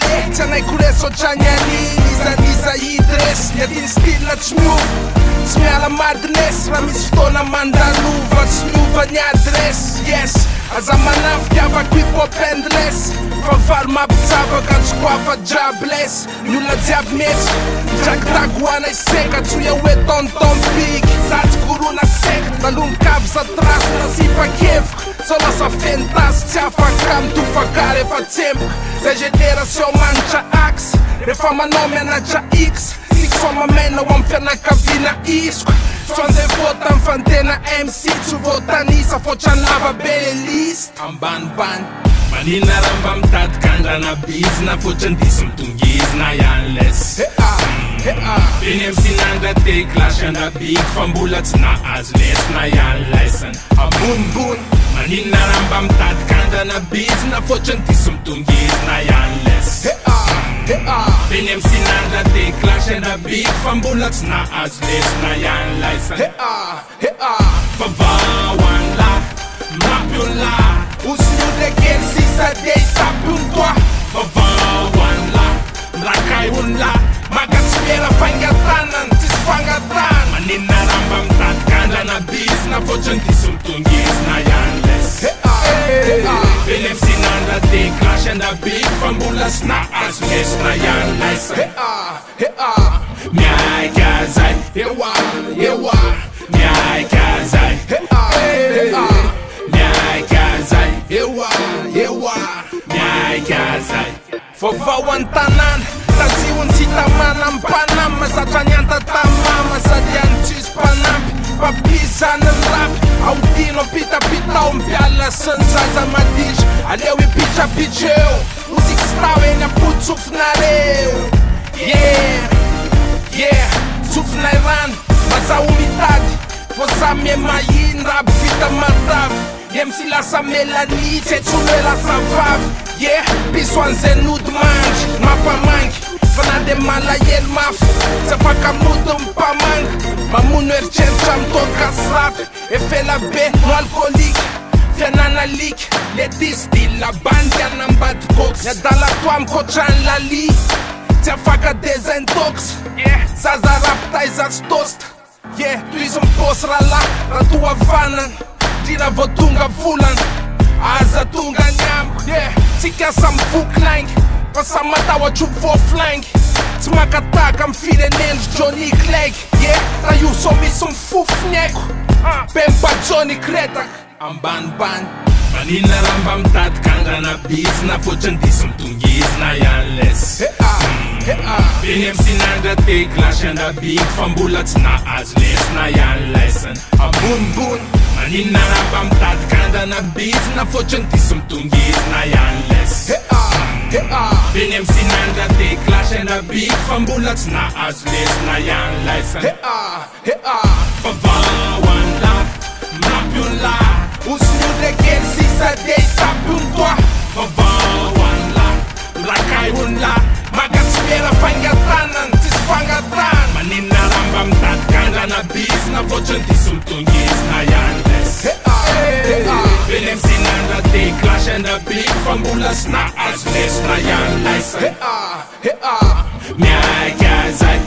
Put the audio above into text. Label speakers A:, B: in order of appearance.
A: le Tsanay kureso chanyani Niza hidres Yatin still na tsmiov Smiala madness Raha misy fotoana mandalova Tsy miova ny adress Yes Aza manafy tiavako hip-hop endless Fa valo mampitsavaka Antsoko hafa jobless Ny olona jiaby metsy Draky dagoana iseka Tsoya hoe Tonton big Zatsy korona seka Nalonikavy za trasy Nasipakeviko Sao lasa fentasy Tsy afaka mitofaka rehefa tsemboka Zay génération manitra axe Rehefa manao mianatra x Siko mamena ho amin'ny fianakaviana isoka Tsy anzay vota amin'ny fantena MC Tsy votanisa Fotrany lava be le list Ambanimbany
B: Manina raha mba mitady kandrana bizina Fotrany diso mitongizina ihany les Eny MC nandra te klasy andabig Fa mbola tsy nahazo lesina ihany lesana Ambonimbony Manina raha mba mitady kandrana bizina Fotrany diso mitongizina ihany les Eny MC nandra te klasy andabig Fa mbola tsy nahazo lesina ihany lesana Fa vahoan la Mampion la
A: Usnudegel sisa dei sapun toa
B: Vahoan la Mrakaiun la
A: Magaspera fangatanan Tis fangatan
B: Manina ramba mitady kandrana bizina Fotrany diso mitongizina ihany les Eny MC nandra te klasy andabig Fa mbola tsy nahazo lesina ihany lesana Miaika zay
A: Ewa
B: Miaika zay Miaika zay Miaika zay
A: Vovao antanana Tazion si tamana ampanama Zatra ny antatamama Sady antsisy mpanampy Papizana ny rap Audino pitapita ao mpiala Sy ny zaza maditra Aleo ipitrapitra eo Musique stao eny ampotsofinareo Tsofinay rano Mazaho mitady Vosamy mahiny rap vita matavy MC lasa melanie Tsetsolo lasa vavy Piso an'izay nody mandry Mampamangy Fa na de malahelo mafy Tsy afaka mody mipamanga Mamono eritreritra mitoka srafy Efela be no alcoolique Fianana liky Le distilla bandy anambady cox Niadala toa mikotrany lali Tsy afaka desintox Zaza rapta izazy tosta Toizy mipôsy rala Raha toa vanana Drira vao tonga volana Aza tonga nyamko Tsika sa mivoklaingy Fa sa matahotra ho voaflaingy Tsy makataka amin'ny firenendry Johnny Clegg Raha io so misy mifofony aiko Be mba Johnny Kretaka Ambanimbany
B: Manina raha mba mitady kandrana bizina Fotrany diso mitongizina ihany les Eny MC nandra te klasy andabig Fa mbola tsy nahazo lesina ihany lesana
A: Ambonimbony
B: Manina raha mba mitady kandrana bizina Fotrany diso mitongizina ihany les Eny MC nandra te klasy andabig Fa mbola tsy nahazo lesina ihany lesana Fa vahoan la Mampion la
A: Usnudegel sisa dei sapun toa
B: Vahoan la Mrakaiun la
A: Magaspera fangatanan Tis fangatan
B: Manina raha mba mitady kandrana bizina Fotrany diso mitongizina ihany les Eny MC nandra te klasy andabig Fa mbola tsy nahazo lesina ihany lesana Miaika zay